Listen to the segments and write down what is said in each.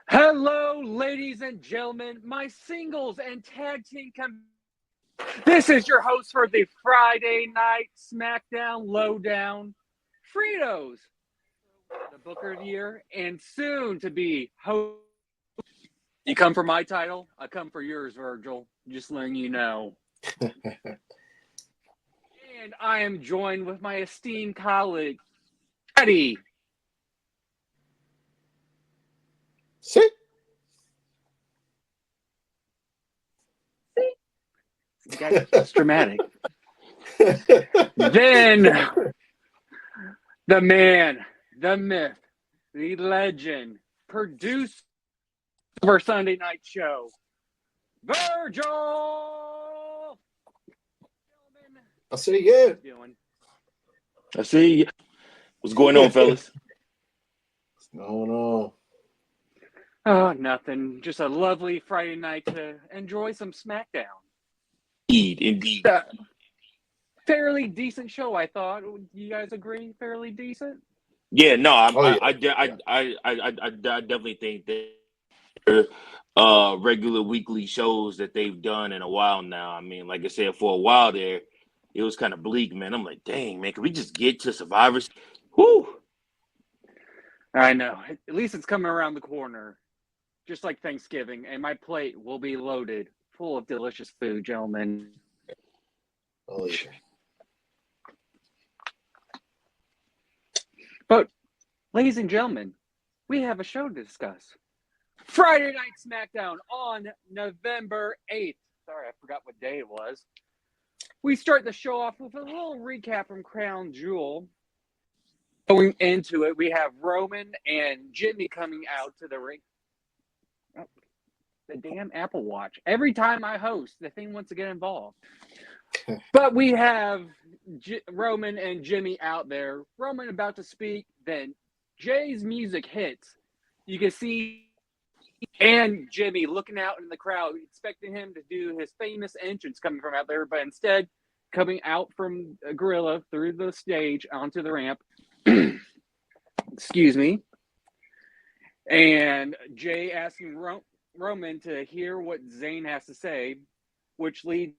Hello, ladies and gentlemen, my singles and tag team This is your host for the Friday Night Smackdown Lowdown, Fritos, the Booker of the Year, and soon to be host. You come for my title, I come for yours, Virgil. Just letting you know. And I am joined with my esteemed colleague, Eddie. Sit. It's dramatic. Then the man, the myth, the legend, producer of our Sunday night show, Virgil. I see, yeah. Doing? I see. What's going on, fellas? What's going on? Oh, nothing. Just a lovely Friday night to enjoy some SmackDown. Indeed. Fairly decent show, I thought. You guys agree? Fairly decent? Yeah, no, I Yeah. definitely think that regular weekly shows that they've done in a while now. I mean, like I said, for a while there, it was kind of bleak, man. I'm like, dang, man, can we just get to Survivors? Whoo! I know. At least it's coming around the corner. Just like Thanksgiving, and my plate will be loaded, full of delicious food, gentlemen. Oh, yeah. But, ladies and gentlemen, we have a show to discuss. Friday Night SmackDown on November 8th. Sorry, I forgot what day it was. We start the show off with a little recap from Crown Jewel. Going into it, we have Roman and Jimmy coming out to the ring. Oh, the damn Apple Watch. Every time I host, the thing wants to get involved. But we have Roman and Jimmy out there. Roman about to speak, then Jay's music hits. You can see and Jimmy looking out in the crowd, expecting him to do his famous entrance coming from out there, but instead coming out from a gorilla through the stage onto the ramp. Excuse me. And Jay asking Roman to hear what Zayn has to say, which leads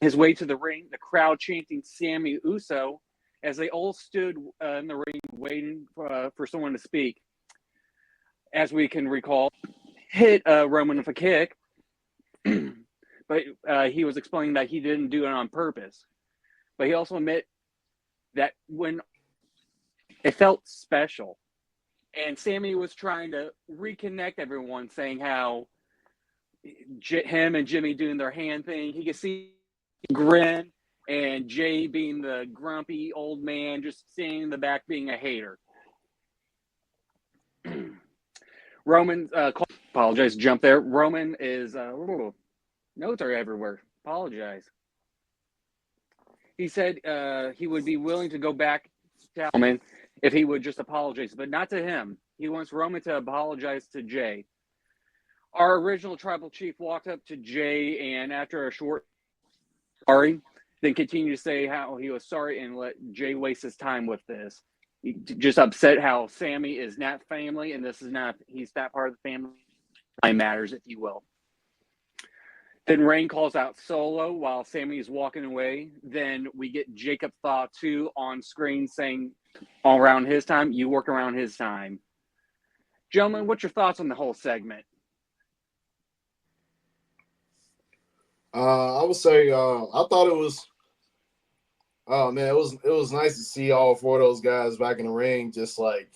his way to the ring, the crowd chanting Sami Uso as they all stood in the ring waiting for someone to speak. As we can recall, hit Roman with a kick, but he was explaining that he didn't do it on purpose. But he also admitted that when it felt special, and Sami was trying to reconnect everyone, saying how him and Jimmy doing their hand thing, he could see grin, and Jay being the grumpy old man just standing in the back being a hater. Roman, apologize, jump there. Roman is, notes are everywhere. Apologize. He said he would be willing to go back to Roman if he would just apologize, but not to him. He wants Roman to apologize to Jay. Our original tribal chief walked up to Jay, and after a short sorry, then continued to say how he was sorry and let Jay waste his time with this. He just upset how Sami is not family, and he's not part of the family matters, if you will. Then Rain calls out Solo while Sami is walking away. Then we get Jacob Fatu on screen saying, all around his time, you work around his time. Gentlemen, what's your thoughts on the whole segment? I would say I thought it was. Oh man, it was nice to see all four of those guys back in the ring, just like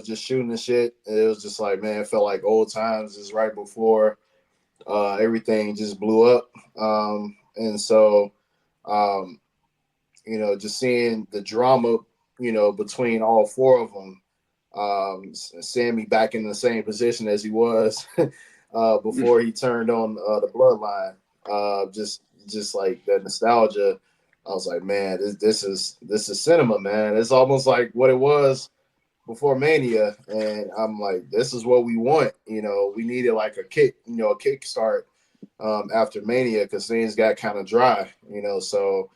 just shooting the shit. It was just like, man, it felt like old times. Just right before everything just blew up, and so just seeing the drama, between all four of them. Sami back in the same position as he was before he turned on the Bloodline. Just like that nostalgia. I was like, man, this is cinema, man. It's almost like what it was before Mania, and I'm like, this is what we want. We needed like a kickstart after Mania because things got kind of dry. So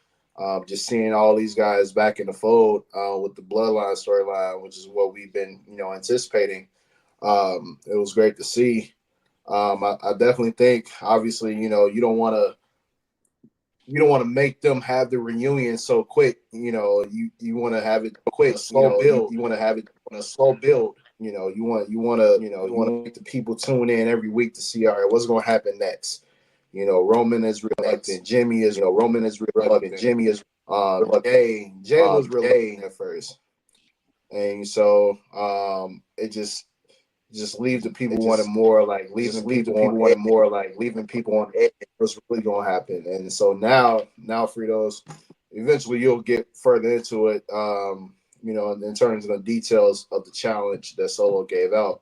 just seeing all these guys back in the fold with the Bloodline storyline, which is what we've been anticipating. It was great to see. I definitely think, obviously, you don't want to make them have the reunion so quick. You want to have it quick, slow build. You want to have it on a slow build. You want the people tune in every week to see, all right, what's going to happen next. Roman is reluctant. Roman is reluctant. Jay was reluctant at first, and so it just leave the people wanting more, like leaving people on edge. What's really gonna happen? And so now, Fritos, eventually you'll get further into it. In terms of the details of the challenge that Solo gave out.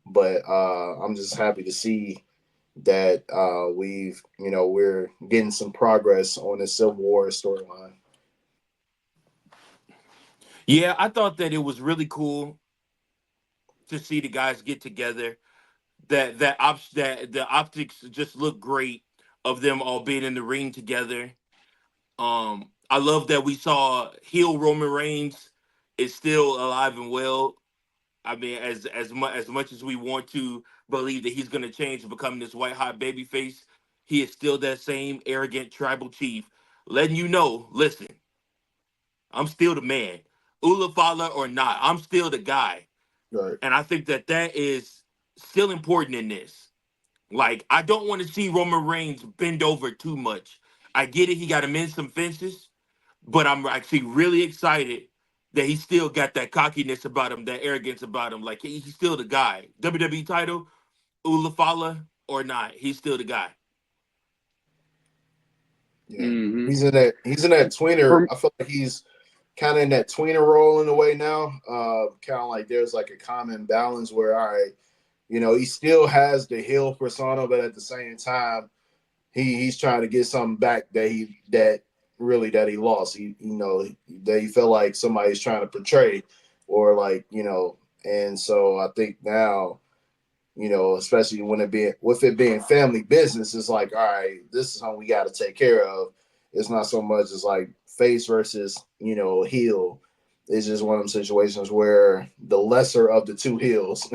But I'm just happy to see that we're getting some progress on the Civil War storyline. Yeah, I thought that it was really cool to see the guys get together. That the optics just look great of them all being in the ring together. I love that we saw heel Roman Reigns is still alive and well. I mean, as much as we want to believe that he's going to change and become this white hot baby face, he is still that same arrogant tribal chief, letting you know, listen, I'm still the man. Ulafala or not, I'm still the guy. Right. And I think that that is still important in this. Like, I don't want to see Roman Reigns bend over too much. I get it, he got to mend some fences, but I'm actually really excited that he still got that cockiness about him, that arrogance about him. Like, he's still the guy. WWE title, Ulafala or not, he's still the guy. Yeah, Mm-hmm. he's in that tweener. For I feel like he's kind of in that tweener role in a way now. Kind of like there's like a common balance where, all right, he still has the heel persona, but at the same time, he's trying to get something back that he lost. That he felt like somebody's trying to portray, or and so I think now, especially with it being family business, it's like, all right, this is something we got to take care of. It's not so much as like face versus, heel. It's just one of them situations where the lesser of the two heels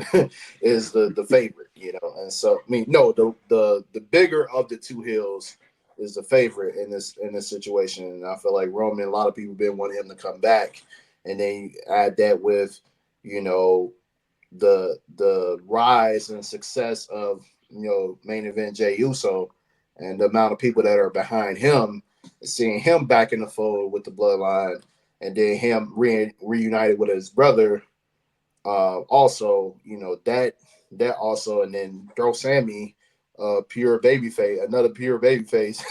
is the favorite, And so, I mean, no, the bigger of the two heels is the favorite in this situation. And I feel like Roman, a lot of people been wanting him to come back, and then you add that with, you know, the rise and success of main event Jey Uso, and the amount of people that are behind him, seeing him back in the fold with the Bloodline, and then him reunited with his brother. Also, that also, and then throw Sammy, pure babyface, another pure babyface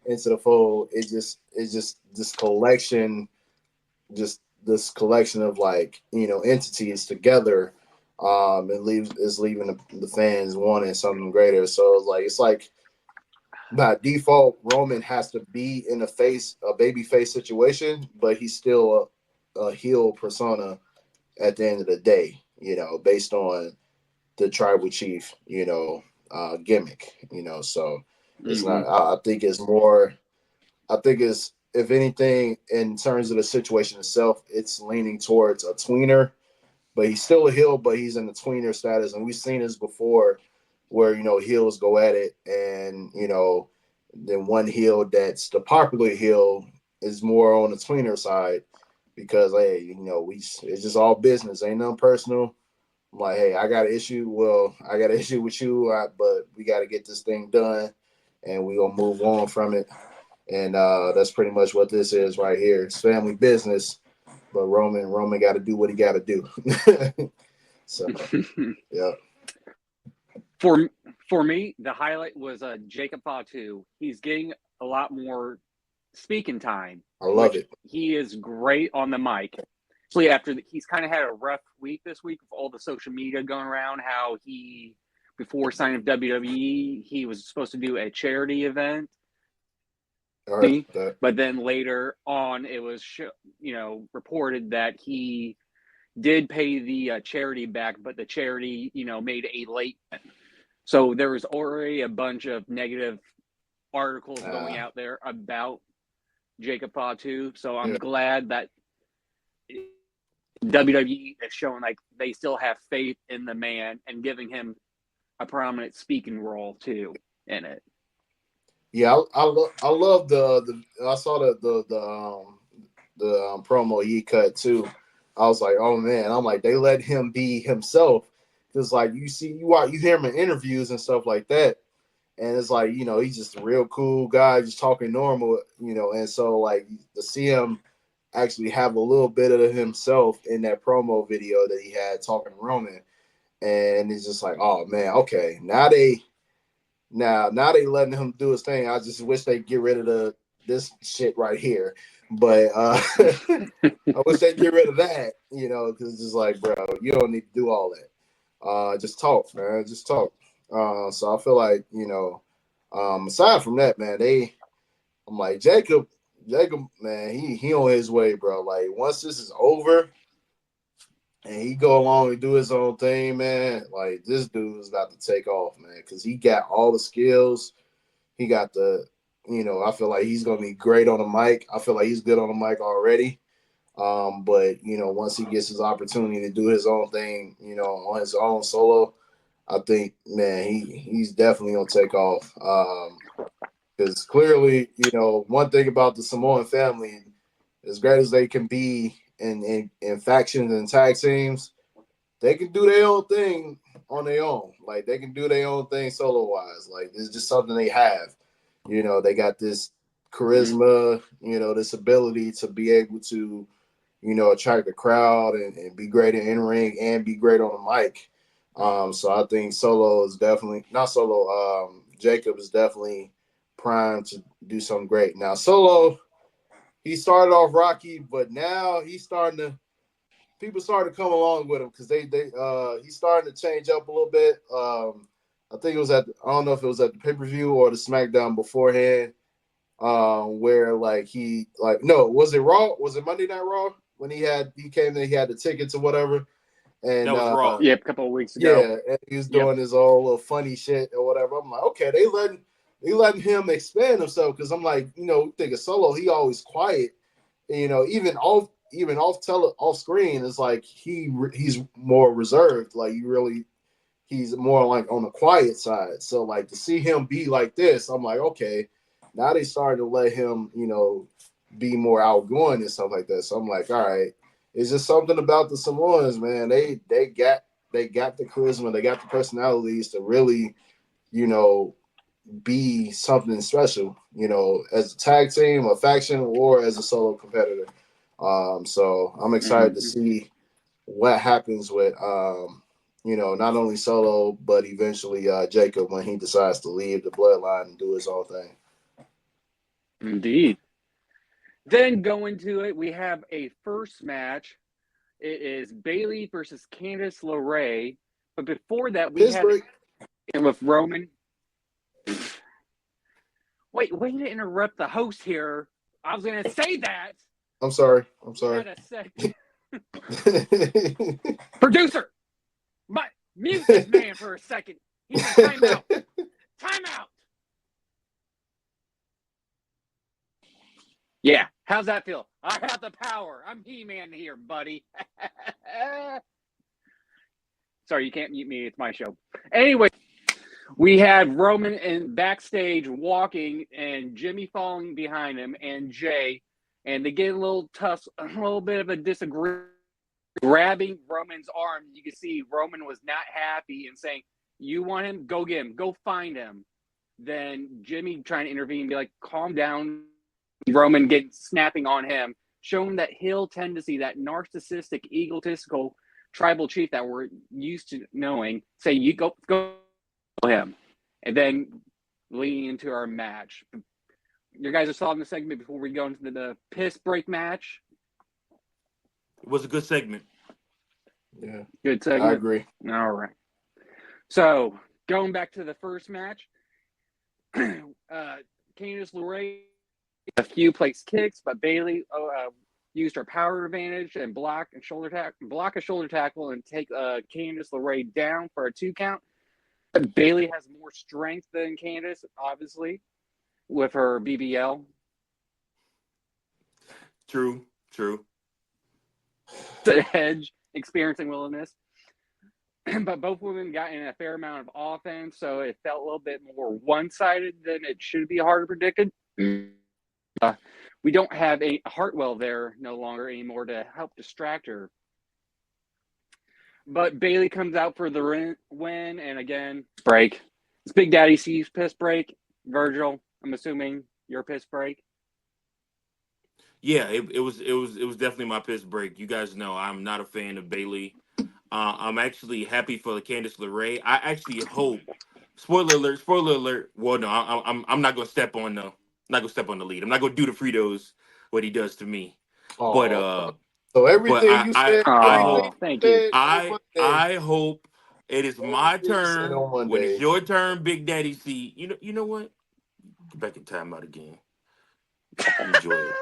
into the fold. It's just this collection of entities together, and leaving the fans wanting something greater. So it's like by default, Roman has to be in a baby face situation, but he's still a heel persona at the end of the day, based on the tribal chief, gimmick, so it's mm-hmm. not, I think it's more, I think it's, if anything, in terms of the situation itself, it's leaning towards a tweener, but he's still a heel, but he's in the tweener status. And we've seen this before where, heels go at it, and, then one heel that's the popular heel is more on the tweener side because, hey, it's just all business. Ain't nothing personal. I'm like, hey, I got an issue. Well, I got an issue with you, but we got to get this thing done, and we gonna move on from it. And that's pretty much what this is right here. It's family business, but Roman got to do what he got to do. So, yeah, for for me, the highlight was Jacob Fatu. He's getting a lot more speaking time, I love which it. he is great on the mic. Especially after he's kind of had a rough week this week with all the social media going around. How he, before signing with WWE, he was supposed to do a charity event, All right, that. but then later on, it was reported that he did pay the charity back, but the charity made a late. So there was already a bunch of negative articles going out there about Jacob Fatu. So I'm Yeah. glad that WWE is showing like they still have faith in the man and giving him a prominent speaking role too in it. Yeah, I love the I saw the promo he cut too. I was like, oh man, I'm like they let him be himself because like you hear him in interviews and stuff like that, and it's like he's just a real cool guy, just talking normal, and so like to see him actually have a little bit of himself in that promo video that he had talking to Roman, and it's just like, oh man, okay, now they letting him do his thing. I just wish they get rid of this shit right here. But I wish they'd get rid of that, because it's just like, bro, you don't need to do all that. Just talk, man. Just talk. So I feel like, aside from that, man, I'm like, Jacob, man, he on his way, bro. Like once this is over and he go along and do his own thing, man, like this dude is about to take off, man, because he got all the skills. He got I feel like he's gonna be great on the mic. I feel like he's good on the mic already. But once he gets his opportunity to do his own thing, on his own solo, I think, man, he's definitely gonna take off. Because clearly, one thing about the Samoan family, as great as they can be in factions and tag teams, they can do their own thing on their own. Like they can do their own thing solo wise. Like it's just something they have. They got this charisma, this ability to be able to, attract the crowd and be great in ring and be great on the mic. So I think Solo is definitely not Solo. Jacob is definitely primed to do something great. Now Solo, he started off rocky, but now he's starting to. People started to come along with him because he's starting to change up a little bit. I think it was I don't know if it was at the pay-per-view or the SmackDown beforehand, where no, was it Raw? Was it Monday Night Raw when he came in, he had the tickets or whatever, and That was Raw. Yeah, a couple of weeks ago. yeah, and he was doing his old little funny shit or whatever. I'm like, okay, they letting him expand himself because I'm like, think of Solo, he always quiet, even off screen, it's like he's more reserved. Like he's more like on the quiet side. So like to see him be like this, I'm like, okay, now they starting to let him, be more outgoing and stuff like that. So I'm like, all right, it's just something about the Samoans, man. They got the charisma, they got the personalities to really, be something special, as a tag team, a faction, or as a solo competitor. So I'm excited to see what happens with not only Solo but eventually Jacob when he decides to leave the Bloodline and do his own thing. Indeed. Then going to it, we have a first match. It is Bayley versus Candice LeRae. But before that, we had with Roman. Wait, way to interrupt the host here. I was going to say that. I'm sorry. Had a second. Producer, mute this man for a second. He's in timeout. Timeout. Yeah, how's that feel? I have the power. I'm He-Man here, buddy. Sorry, you can't mute me. It's my show. Anyway, we had Roman in backstage walking and Jimmy falling behind him and Jay, and they get a little bit of a disagreement, grabbing Roman's arm. You can see Roman was not happy and saying, "You want him? Go get him. Go find him." Then Jimmy trying to intervene and be like, "Calm down." Roman snapping on him, showing that heel tendency, that narcissistic, egotistical tribal chief that we're used to knowing. Say, "You go him," and then leading into our match. You guys are solving the segment before we go into the piss break match. It was a good segment. Yeah, good segment. I agree. All right. So going back to the first match, Candice LeRae a few place kicks, but Bayley used her power advantage and block a shoulder tackle and take Candice LeRae down for a 2 count. Bayley has more strength than Candice, obviously, with her BBL. True. the Edge experiencing wilderness. But both women got in a fair amount of offense, so it felt a little bit more one-sided than it should be hard predicted. We don't have a Hartwell there no longer anymore to help distract her. But Bayley comes out for the win, and again, break. It's Big Daddy C's piss break. Virgil, I'm assuming your piss break. Yeah, it was definitely my piss break. You guys know I'm not a fan of Bayley. I'm actually happy for Candice LeRae. I actually hope. Spoiler alert! Spoiler alert! Well, no, I'm not gonna step on the lead. I'm not gonna do to Fritos what he does to me. But Oh, so everything I you I said, I everything Oh, hope you thank you. said on Monday, I hope it is my everything you said turn on when it's Monday. your turn, Big Daddy C. You know what? Get back in timeout again. Enjoy it.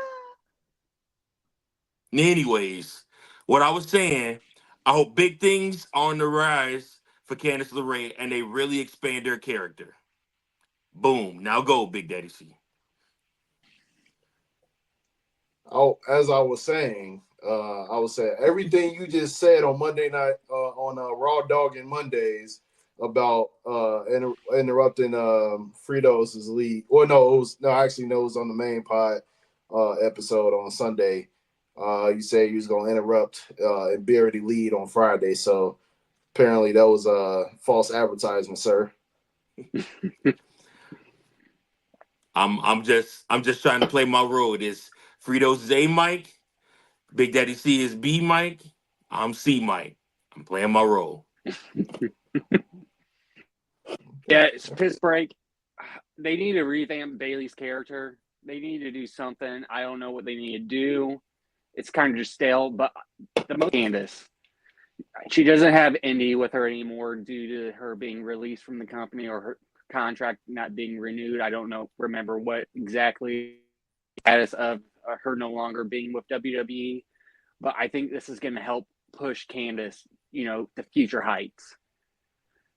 Anyways, what I was saying, I hope big things are on the rise for Candice LeRae and they really expand their character. Boom. Now go, Big Daddy C. Oh, as I was saying, everything you just said on Monday night on Raw Dog and Mondays about interrupting Fritos' lead. Or no, it was actually no, it was on the main pod episode on Sunday. You said you was gonna interrupt and bury the lead on Friday, so apparently that was false advertisement, sir. I'm just trying to play my role. This Fritos is A Mike, Big Daddy C is B Mike, I'm C Mike. I'm playing my role. Yeah, it's piss break. They need to revamp Bayley's character. They need to do something. I don't know what they need to do. It's kind of just stale, but the most Candice. She doesn't have Indy with her anymore due to her being released from the company or her contract not being renewed. I don't remember what exactly status of her no longer being with WWE, but I think this is going to help push Candice, to future heights.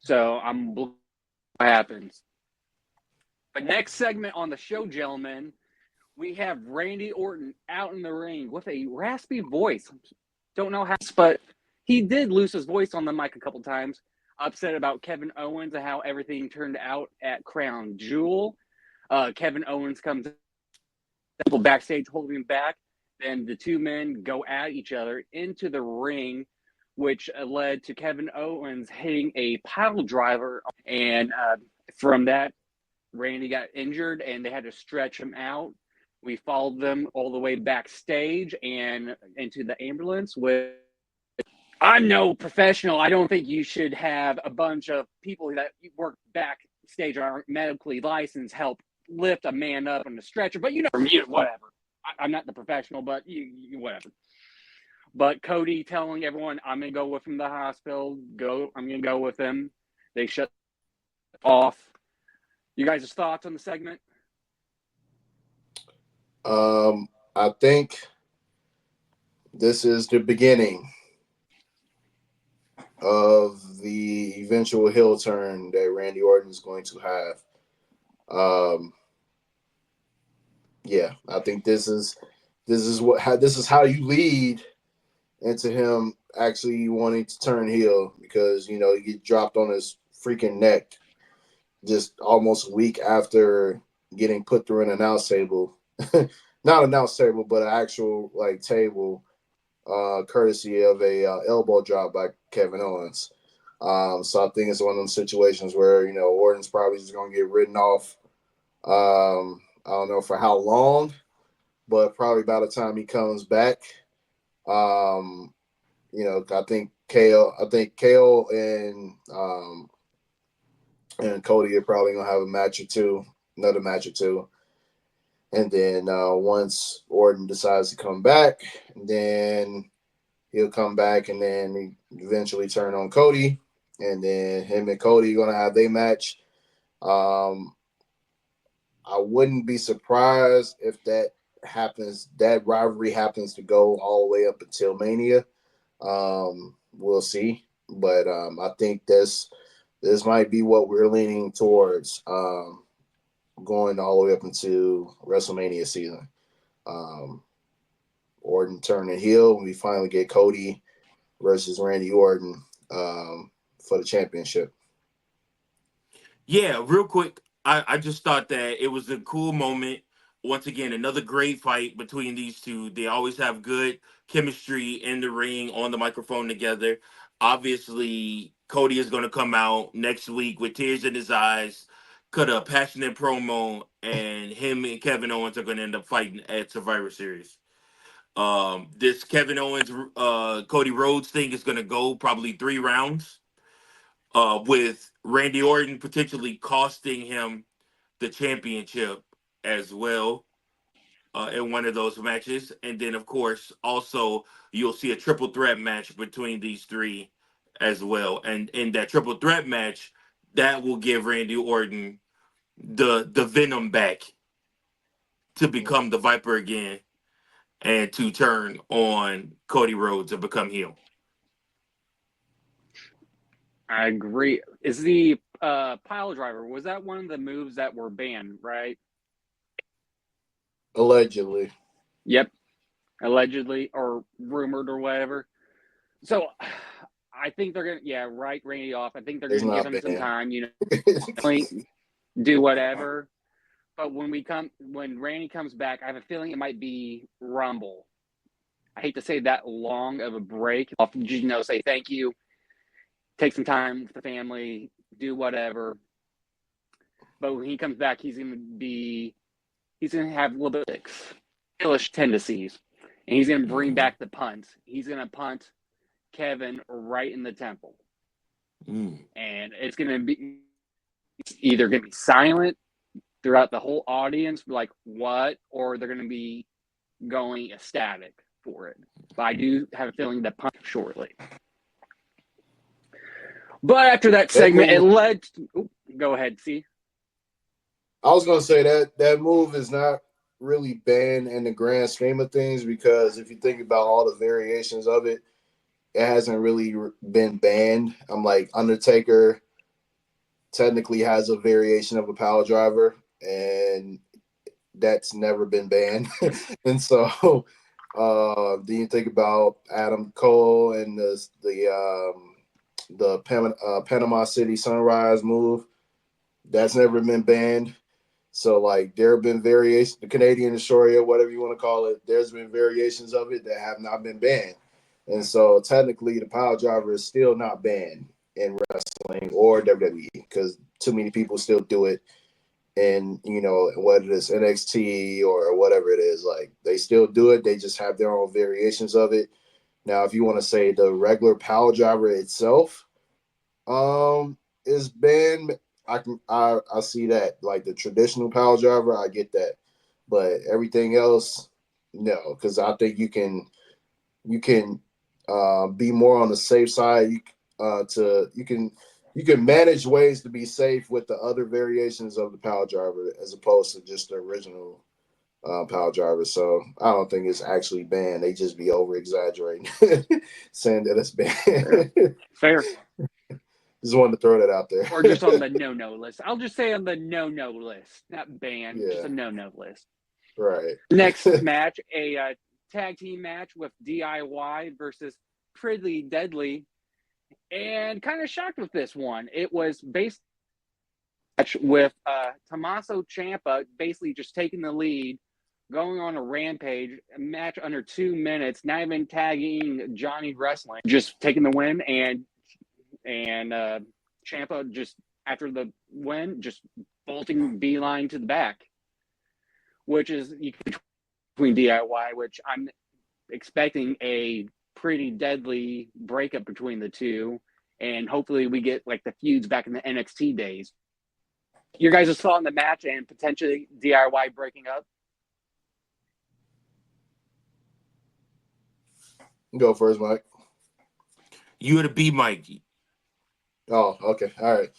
So I'm what happens. But next segment on the show, gentlemen, we have Randy Orton out in the ring with a raspy voice. Don't know how, but he did lose his voice on the mic a couple times. Upset about Kevin Owens and how everything turned out at Crown Jewel. Kevin Owens comes backstage holding him back. Then the two men go at each other into the ring, which led to Kevin Owens hitting a pile driver. And from that, Randy got injured and they had to stretch him out. We followed them all the way backstage and into the ambulance with I'm no professional. I don't think you should have a bunch of people that work backstage aren't medically licensed help lift a man up on the stretcher. But whatever. I'm not the professional, but whatever. But Cody telling everyone, I'm going to go with him to the hospital. I'm going to go with him. They shut off. You guys' thoughts on the segment? I think this is the beginning of the eventual heel turn that Randy Orton is going to have. Yeah, I think this is how you lead into him actually wanting to turn heel because he get dropped on his freaking neck just almost a week after getting put through an announce table. Not announce table, but an actual table, courtesy of a elbow drop by Kevin Owens. So I think it's one of those situations where Orton's probably just gonna get written off. I don't know for how long, but probably by the time he comes back, I think KO and Cody are probably gonna have another match or two. And then once Orton decides to come back, then he'll come back and then eventually turn on Cody. And then him and Cody are going to have their match. I wouldn't be surprised if that rivalry happens to go all the way up until Mania. We'll see. But I think this might be what we're leaning towards. Going all the way up into WrestleMania season. Orton turning heel, and we finally get Cody versus Randy Orton for the championship. Yeah, real quick, I just thought that it was a cool moment. Once again, another great fight between these two. They always have good chemistry in the ring, on the microphone together. Obviously, Cody is going to come out next week with tears in his eyes, cut a passionate promo, and him and Kevin Owens are going to end up fighting at Survivor Series. This Kevin Owens, Cody Rhodes thing is going to go probably 3 rounds, with Randy Orton potentially costing him the championship as well, in one of those matches. And then, of course, also you'll see a triple threat match between these three as well. And in that triple threat match, that will give Randy Orton the venom back to become the Viper again and to turn on Cody Rhodes and become heel. I agree. Is the pile driver, was that one of the moves that were banned, right? Allegedly. Yep. Allegedly or rumored or whatever. So I think they're gonna write Randy off. I think they're It's gonna give not him some banned. time, do whatever. But when Randy comes back, I have a feeling it might be Rumble. I hate to say that long of a break. Say thank you, take some time with the family, do whatever. But when he comes back, he's gonna have a little bit of heelish tendencies, and he's gonna bring back the punts. He's gonna punt Kevin right in the temple, and it's gonna be either gonna be silent throughout the whole audience, like what, or they're gonna be going ecstatic for it. But I do have a feeling that punch shortly. But after that segment, it led. Go ahead, see. I was gonna say that move is not really banned in the grand scheme of things, because if you think about all the variations of it, it hasn't really been banned. I'm like, Undertaker technically has a variation of a power driver, and that's never been banned. And so do you think about Adam Cole and the Panama City Sunrise move? That's never been banned. So, like, there have been variations, the Canadian Destroyer, whatever you want to call it, there's been variations of it that have not been banned. And so, technically, the power driver is still not banned in wrestling or WWE, because too many people still do it. And, whether it's NXT or whatever it is, like, they still do it. They just have their own variations of it. Now, if you want to say the regular power driver itself is banned, I see that. Like the traditional power driver, I get that, but everything else, no, because I think you can be more on the safe side. You can manage ways to be safe with the other variations of the power driver as opposed to just the original power driver. So I don't think it's actually banned. They just be over exaggerating, saying that it's banned. Fair. Just wanted to throw that out there. Or just on the no-no list. I'll just say on the no-no list. Not banned, Yeah. just a no-no list. Right. Next match, a tag team match with DIY versus Pretty Deadly. And kind of shocked with this one. It was based with Tomaso Ciampa basically just taking the lead, going on a rampage, a match under 2 minutes, not even tagging Johnny Wrestling, just taking the win, and Ciampa just after the win, just bolting beeline to the back, which is between DIY, which I'm expecting a pretty deadly breakup between the two, and hopefully we get like the feuds back in the NXT days. Your guys' thought on the match and potentially DIY breaking up? Go first, Mike. You would be Mikey. Oh, okay. All right.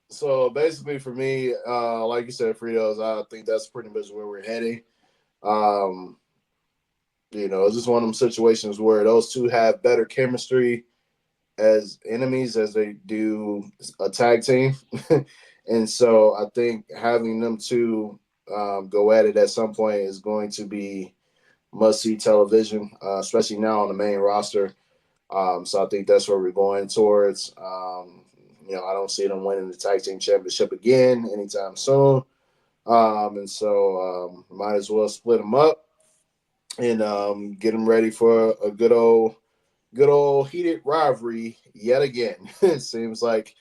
So basically for me, like you said, Fritos, I think that's pretty much where we're heading. It's just one of them situations where those two have better chemistry as enemies as they do a tag team. And so I think having them two go at it at some point is going to be must see television, especially now on the main roster. So I think that's where we're going towards. I don't see them winning the tag team championship again anytime soon. And so might as well split them up and get them ready for a good old heated rivalry yet again. It seems like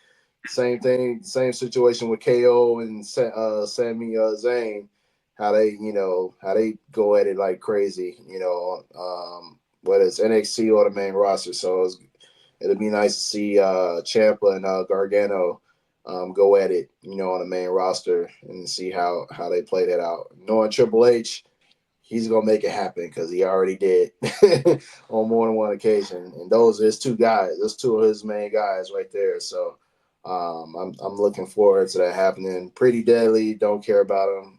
same thing, same situation with KO and Sami Zayn. How they go at it like crazy. Whether it's NXT or the main roster. So it'll be nice to see Ciampa and Gargano go at it, on the main roster and see how they play that out. Knowing Triple H, he's gonna make it happen because he already did on more than one occasion. And those are his two guys. Those two of his main guys right there. So I'm looking forward to that happening. Pretty Deadly, don't care about them.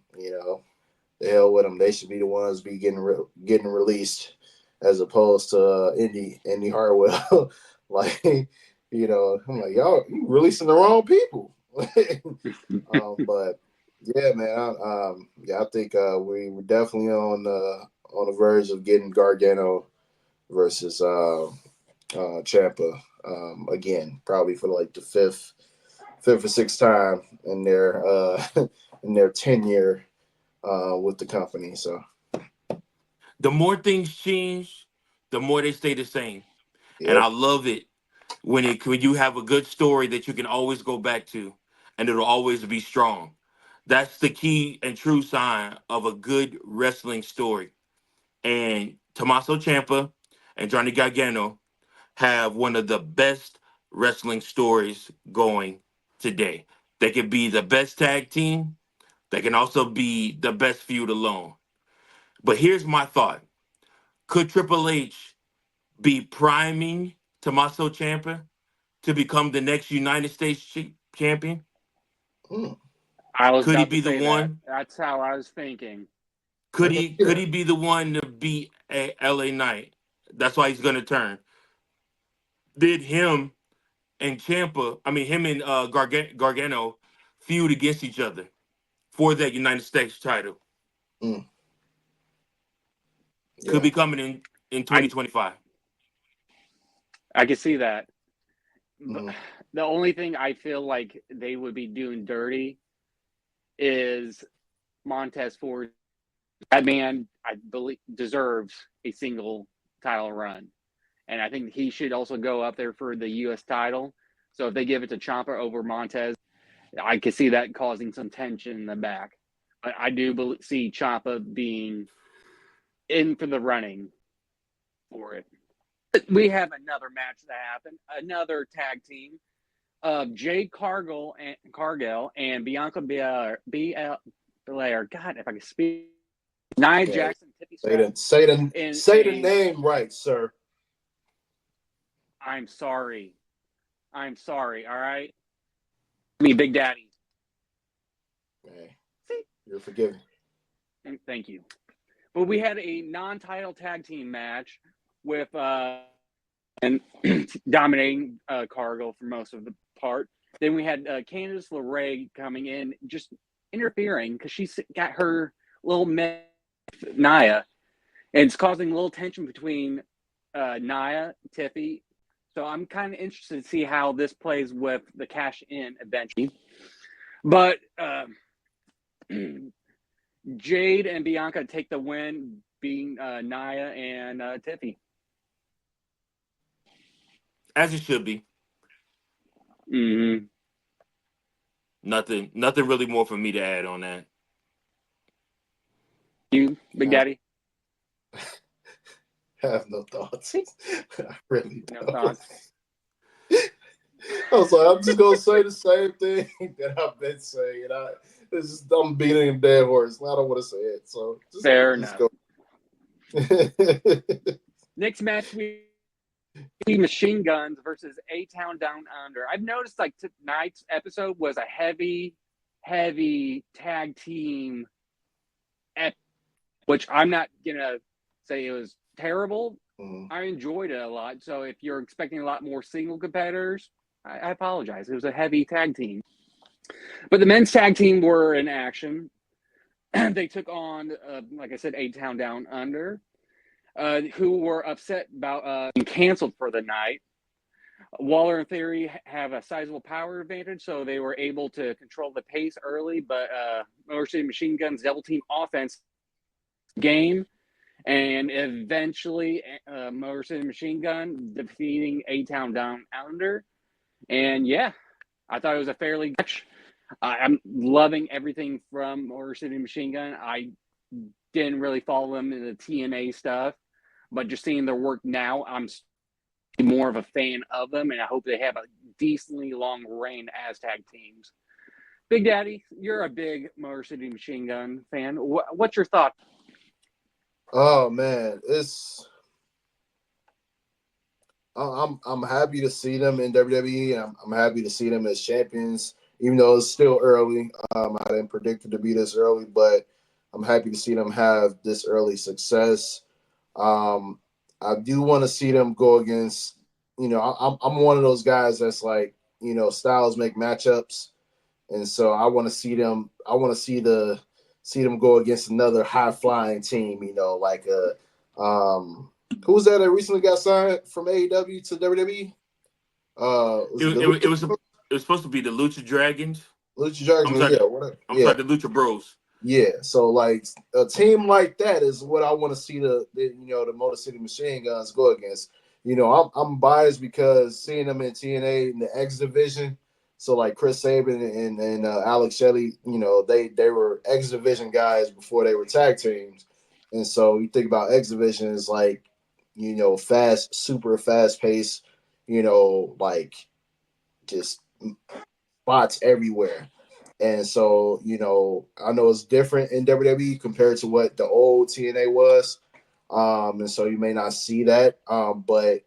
The hell with them. They should be the ones be getting released as opposed to Indy Hartwell. Like, I'm like, y'all, you releasing the wrong people. But yeah, man. I think we were definitely on the verge of getting Gargano versus Ciampa again, probably for like the fifth or sixth time in their in their tenure with the company. So The more things change, the more they stay the same. And yep. I love it when you have a good story that you can always go back to and it'll always be strong. That's the key and true sign of a good wrestling story. And Tommaso Ciampa and Johnny Gargano have one of the best wrestling stories going today. They can be the best tag team. They can also be the best feud alone. But here's my thought. Could Triple H be priming Tommaso Ciampa to become the next United States champion? Mm. I was Could he about to be the say that. one? That's how I was thinking. Could I can he see could that. he be the one to beat a LA Knight? That's why he's gonna turn. Did him and him and Gargano feud against each other for that United States title? Mm. Could Yeah. be coming in I 2025. I can see that. But Mm. the only thing I feel like they would be doing dirty is Montez Ford. That man, I believe, deserves a single title run, and I think he should also go up there for the U.S. title. So if they give it to Ciampa over Montez, I could see that causing some tension in the back. But I do see Ciampa being in for the running for it. We have another match that happened, another tag team. Jade Cargill and Bianca Belair. God, if I could speak. Nia Okay. Jackson, Tippy Stratton. Say the name right, sir. I'm sorry. I'm sorry. All right. Me, Big Daddy. Okay. See? You're forgiven. Thank you. But we had a non-title tag team match with and dominating Cargill for most of the part. Then we had Candice LeRae coming in, just interfering because she's got her little Nia, and it's causing a little tension between Nia, Tiffy. So I'm kind of interested to see how this plays with the cash in eventually. But Jade and Bianca take the win, being Nia and Tiffy. As it should be. Mm-hmm. Nothing really more for me to add on that. You, Big I Daddy? have no thoughts. I really No don't. thoughts? I was like, I'm just gonna say the same thing that I've been saying. I'm beating a dead horse. I don't want to say it. So Fair just enough. go. Next match, we see Machine Guns versus A-Town Down Under. I've noticed like tonight's episode was a heavy tag team, which I'm not gonna say it was terrible. I enjoyed it a lot. So if you're expecting a lot more single competitors, I apologize. It was a heavy tag team. But the men's tag team were in action. They took on, like I said, A-Town Down Under. who were upset about being canceled for the night. Waller and Theory have a sizable power advantage, so they were able to control the pace early, but Motor City Machine Guns double team offense game, and eventually Motor City Machine Gun defeating A-Town Down Under. And yeah, I thought it was a fairly match. I'm loving everything from Motor City Machine Gun. I didn't really follow them in the TNA stuff, but just seeing their work now, I'm more of a fan of them, and I hope they have a decently long reign as tag teams. Big Daddy, you're a big Motor City Machine Gun fan. What's your thought? Oh man, I'm happy to see them in WWE. I'm happy to see them as champions, even though it's still early. I didn't predict it to be this early, but I'm happy to see them have this early success. I do want to see them go against, I'm one of those guys that's like, styles make matchups. And so I want to see them. I want to see them go against another high flying team, like who was that recently got signed from AEW to WWE? Was it the It was supposed to be the Lucha Dragons. Lucha I'm Dragons? sorry, Yeah, whatever. I'm Yeah, sorry, the Lucha Bros. yeah. So like a team like that is what I want to see the Motor City Machine Guns go against. I'm biased because seeing them in TNA in the X division. So like Chris Sabin and Alex Shelley, they were X division guys before they were tag teams, and so you think about X division is like, fast, super fast pace, like just spots everywhere. And so, I know it's different in WWE compared to what the old TNA was. And so you may not see that. But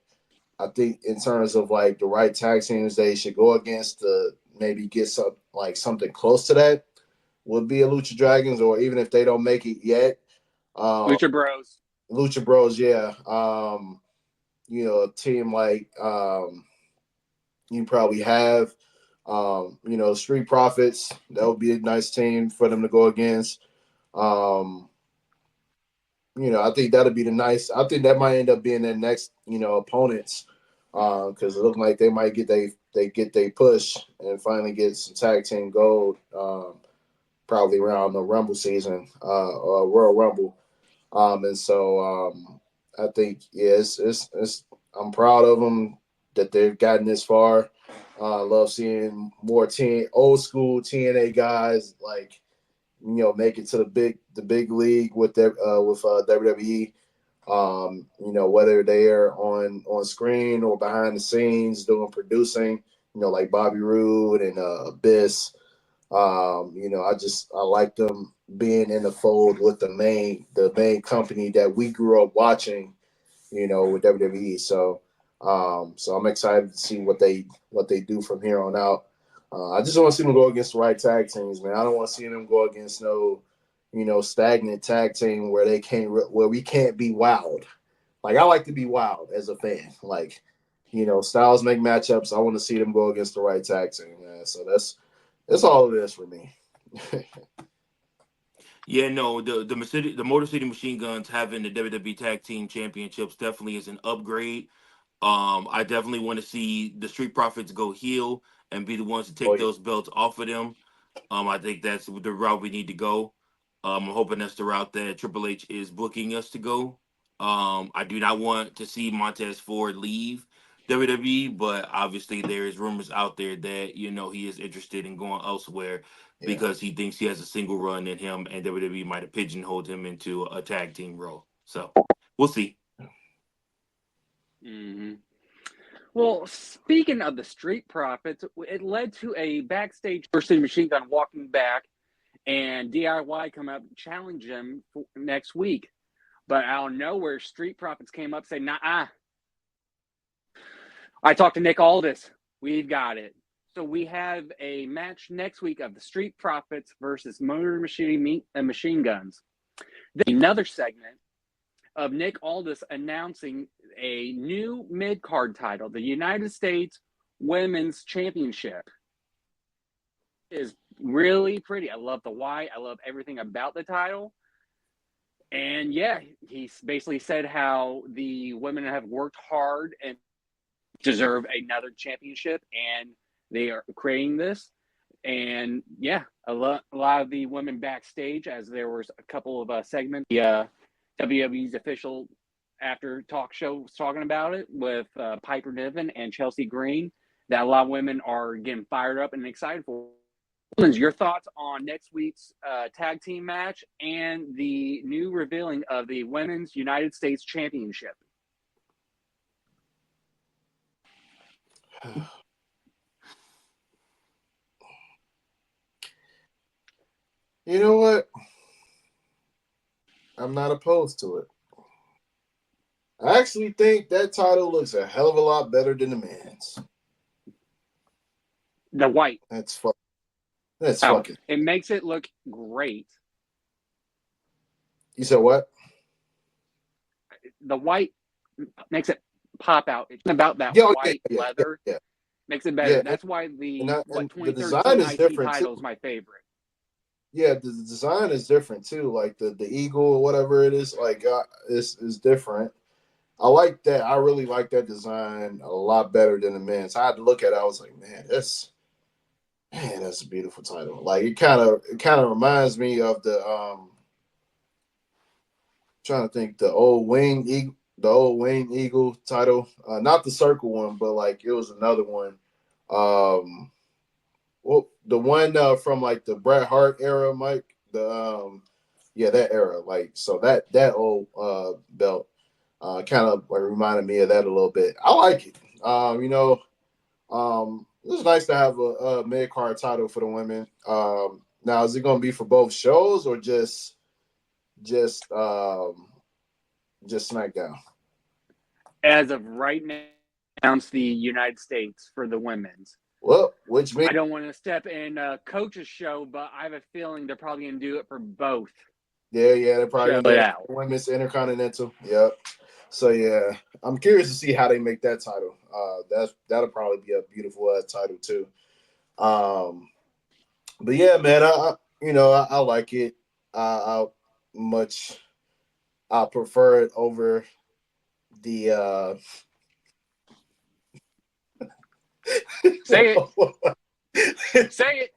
I think in terms of like the right tag teams they should go against to maybe get something close to that would be a Lucha Dragons, or even if they don't make it yet, Lucha Bros. Lucha Bros, yeah. A team like you probably have Street Profits. That would be a nice team for them to go against. Um, I think that'd be I think that might end up being their next, opponents. Because it looks like they might get they push and finally get some tag team gold. Probably around the Rumble season, or Royal Rumble. And so I think it's I'm proud of them that they've gotten this far. I love seeing more old school TNA guys like make it to the big league with WWE. Whether they're on screen or behind the scenes doing producing, like Bobby Roode and Abyss. I like them being in the fold with the main company that we grew up watching, with WWE. So I'm excited to see what they do from here on out. I just want to see them go against the right tag teams, man. I don't want to see them go against no, stagnant tag team where where we can't be wild. Like I like to be wild as a fan. Like, styles make matchups. I want to see them go against the right tag team, man. So that's all it is for me. Yeah, no, the Motor City Machine Guns having the WWE Tag Team Championships definitely is an upgrade. I definitely want to see the Street Profits go heel and be the ones to Oh take those belts off of them. I think that's the route we need to go. I'm hoping that's the route that Triple H is booking us to go. I do not want to see Montez Ford leave WWE, but obviously there is rumors out there that he is interested in going elsewhere yeah. because he thinks he has a single run in him, and WWE might have pigeonholed him into a tag team role. So we'll see. Mm-hmm. Well, speaking of the Street Profits, it led to a backstage person Machine Gun walking back and DIY come up and challenge him next week. But out of nowhere, Street Profits came up saying, nah, I talked to Nick Aldis. We've got it. So we have a match next week of the Street Profits versus Motor Machine Guns. Then another segment of Nick Aldis announcing a new mid-card title, the United States Women's Championship. It is really pretty. I love the white. I love everything about the title. And yeah, he basically said how the women have worked hard and deserve another championship, and they are creating this. And yeah, a lot of the women backstage, as there was a couple of segments, the WWE's official after talk show was talking about it with Piper Niven and Chelsea Green, that a lot of women are getting fired up and excited for. Your thoughts on next week's tag team match and the new revealing of the Women's United States Championship? You know what? I'm not opposed to it. I actually think that title looks a hell of a lot better than the men's. The white. That's fucking. It makes it look great. You said what? The white makes it pop out. It's about that white leather. Yeah. Makes it better. That's why the 2013 IC title is my favorite. Yeah, the design is different too. Like the eagle or whatever it is, like is different. I like that. I really like that design a lot better than the men's. I had to look at it. I was like, that's a beautiful title. Like it kind of reminds me of the trying to think the old wing eagle title, not the circle one, but like it was another one. Well, the one from like the Bret Hart era, Mike. That era. Like so that old belt kind of like reminded me of that a little bit. I like it. It's nice to have a mid card title for the women. Now is it going to be for both shows or just SmackDown? As of right now, announced the United States for the women's. Well, which means I don't want to step in coach's show, but I have a feeling they're probably going to do it for both. Yeah, they're probably going to do it for Women's Intercontinental. Yep. So yeah, I'm curious to see how they make that title. That'll probably be a beautiful title too. But yeah, man, I like it. I prefer it over the. Say it. Say it.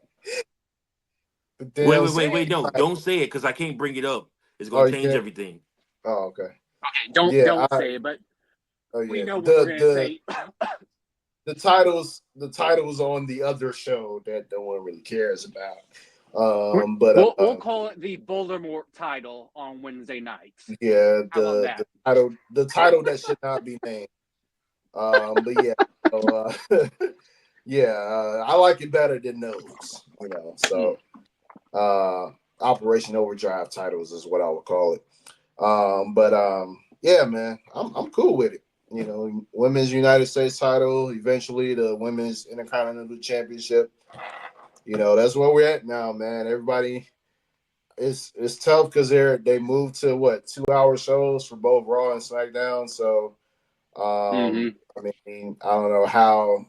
Wait. No, don't say it because I can't bring it up. It's going to change everything. Oh, okay. Okay, don't say it, but we know what we're going to say. The titles on the other show that no one really cares about. But we'll call it the Voldemort title on Wednesday nights. Yeah, the title that should not be named. But yeah, so, I like it better than those. So Operation Overdrive titles is what I would call it. Yeah, man, I'm cool with it. Women's United States title, eventually the Women's Intercontinental Championship. That's where we're at now, man. Everybody, it's tough because they moved to 2-hour shows for both Raw and SmackDown. So, I mean, I don't know how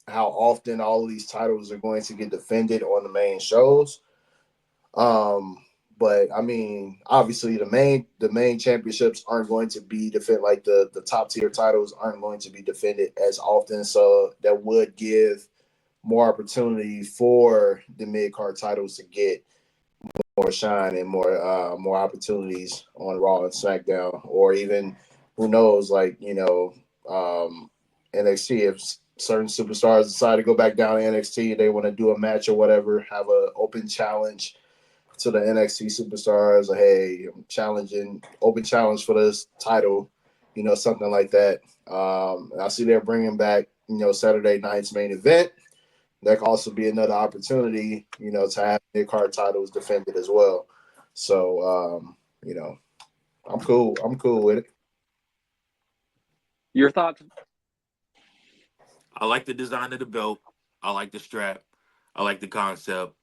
often all of these titles are going to get defended on the main shows. But I mean, obviously the main championships aren't going to be defended, like the top tier titles aren't going to be defended as often. So that would give more opportunity for the mid card titles to get more shine and more opportunities on Raw and SmackDown, or even who knows, like NXT, if certain superstars decide to go back down to NXT, they want to do a match or whatever, have an open challenge to the NXT superstars, or hey, I'm open challenge for this title, something like that. I see they're bringing back, Saturday night's main event. That could also be another opportunity, to have mid card titles defended as well. So, I'm cool. I'm cool with it. Your thoughts? I like the design of the belt. I like the strap. I like the concept.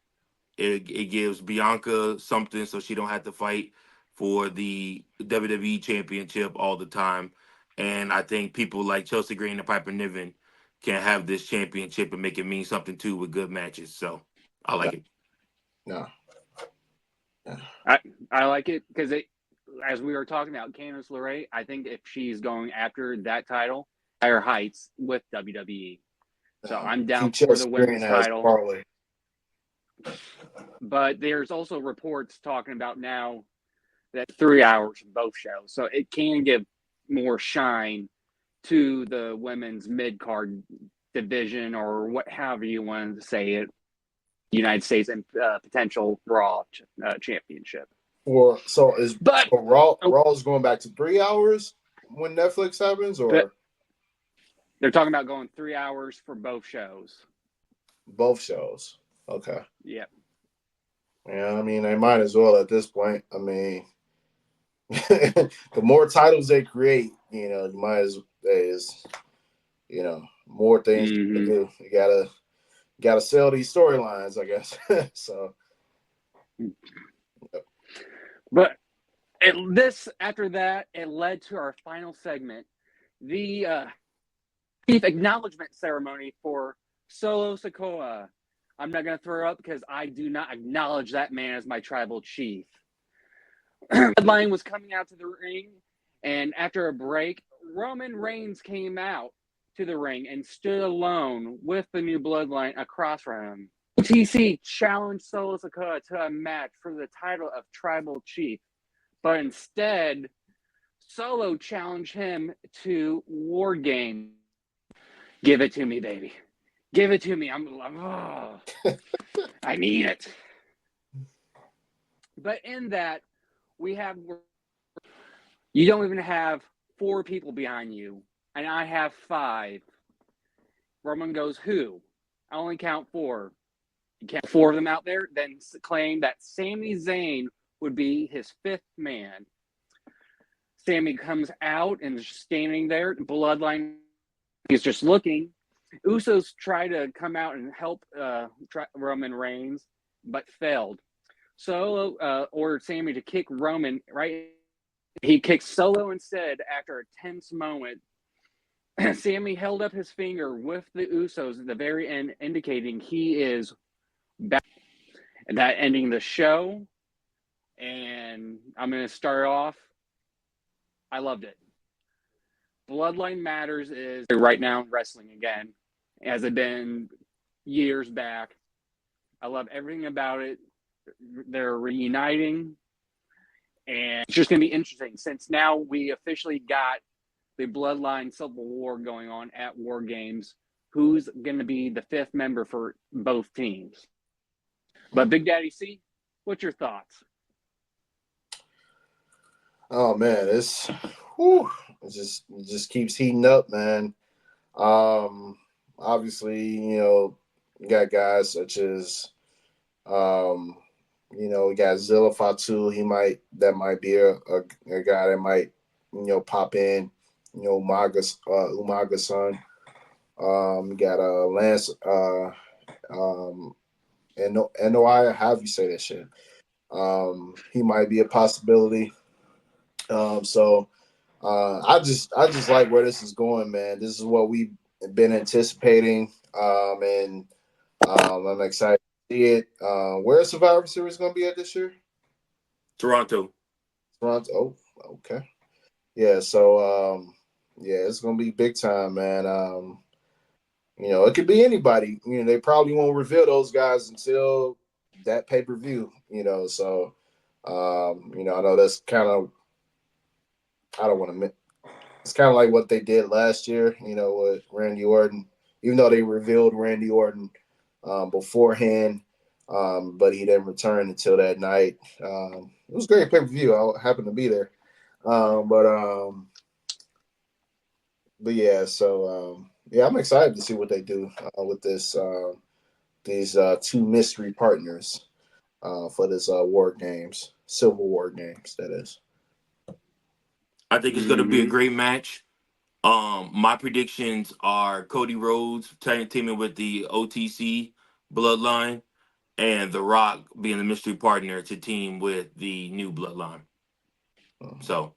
It gives Bianca something so she don't have to fight for the WWE Championship all the time. And I think people like Chelsea Green and Piper Niven can have this championship and make it mean something too with good matches. So I like it. No. I like it because as we were talking about Candice LeRae, I think if she's going after that title, higher heights with WWE. So I'm down Keep for the just screen women's as title. parlay. But there's also reports talking about now that 3 hours in both shows. So it can give more shine to the women's mid-card division, or what however you want to say it, United States and potential Raw championship. So Raw's going back to 3 hours when Netflix happens, or they're talking about going 3 hours for both shows. both shows? Okay. Yep. Yeah, I mean, they might as well at this point. I mean, the more titles they create, you might as more things to do. You gotta sell these storylines, I guess. So, but after that, it led to our final segment, the chief acknowledgement ceremony for Solo Sikoa. I'm not going to throw up because I do not acknowledge that man as my tribal chief. Bloodline was coming out to the ring, and after a break, Roman Reigns came out to the ring and stood alone with the new Bloodline across from him. TC challenged Solo Sikoa to a match for the title of tribal chief, but instead, Solo challenged him to War Game. Give it to me, baby. Give it to me. I need it. But in that, you don't even have 4 people behind you, and I have 5. Roman goes, who? I only count 4. You count 4 of them out there, then claim that Sami Zayn would be his 5th man. Sami comes out and is standing there. Bloodline is just looking. Usos try to come out and help Roman Reigns, but failed. Solo ordered Sami to kick Roman, right? He kicked Solo instead after a tense moment. Sami held up his finger with the Usos at the very end, indicating he is back. And that ending the show. And I'm going to start off. I loved it. Bloodline Matters is right now in wrestling again, as it been years back. I love everything about it. They're reuniting, and it's just going to be interesting since now we officially got the Bloodline Civil War going on at War Games. Who's going to be the 5th member for both teams? But Big Daddy C, what's your thoughts? Oh man, it just keeps heating up, man. Obviously, you got guys such as we got Zilla Fatu. That might be a guy that might pop in. Umaga's son. You got Lance Noi, however you say that shit. He might be a possibility. So I just like where this is going, man. This is what we've been anticipating, and I'm excited to see it. Where is Survivor Series going to be at this year? Toronto. Oh, okay. Yeah. So it's going to be big time, man. It could be anybody. They probably won't reveal those guys until that pay-per-view. So I know that's kind of. I don't want to. It's kind of like what they did last year, with Randy Orton. Even though they revealed Randy Orton beforehand, but he didn't return until that night. It was a great pay-per-view. I happened to be there, but yeah. So I'm excited to see what they do with these 2 mystery partners for this War Games, Civil War Games. That is. I think it's going to be a great match. My predictions are Cody Rhodes teaming with the OTC Bloodline, and The Rock being the mystery partner to team with the new Bloodline. So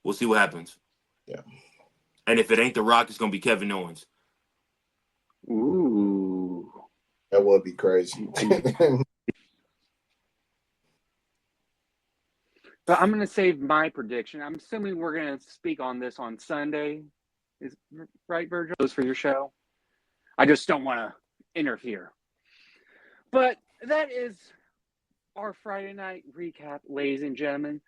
we'll see what happens. Yeah. And if it ain't The Rock, it's going to be Kevin Owens. Ooh. That would be crazy. But I'm going to save my prediction. I'm assuming we're going to speak on this on Sunday. Is right, Virgil? Those for your show. I just don't want to interfere. But that is our Friday night recap, ladies and gentlemen.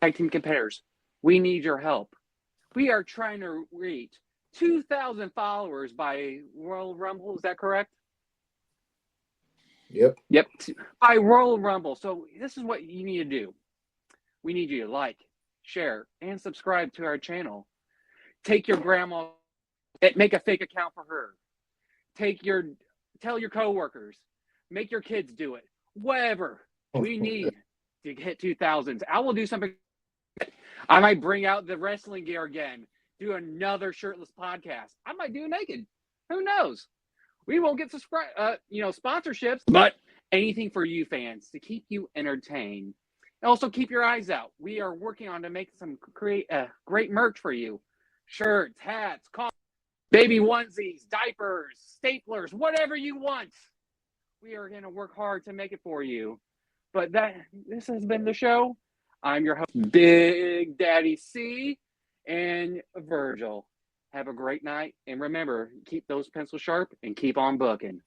Tag team competitors, we need your help. We are trying to reach 2,000 followers by Royal Rumble. Is that correct? Yep. By Royal Rumble. So this is what you need to do. We need you to like, share, and subscribe to our channel. Take your grandma, make a fake account for her. Tell your coworkers, make your kids do it. Whatever. We need to hit 2,000. I will do something. I might bring out the wrestling gear again. Do another shirtless podcast. I might do it naked. Who knows? We won't get sponsorships, but anything for you fans to keep you entertained. And also keep your eyes out. We are working on to make some great merch for you. Shirts, hats, coffee, baby onesies, diapers, staplers, whatever you want. We are going to work hard to make it for you. But this has been the show. I'm your host, Big Daddy C, and Virgil. Have a great night. And remember, keep those pencils sharp and keep on booking.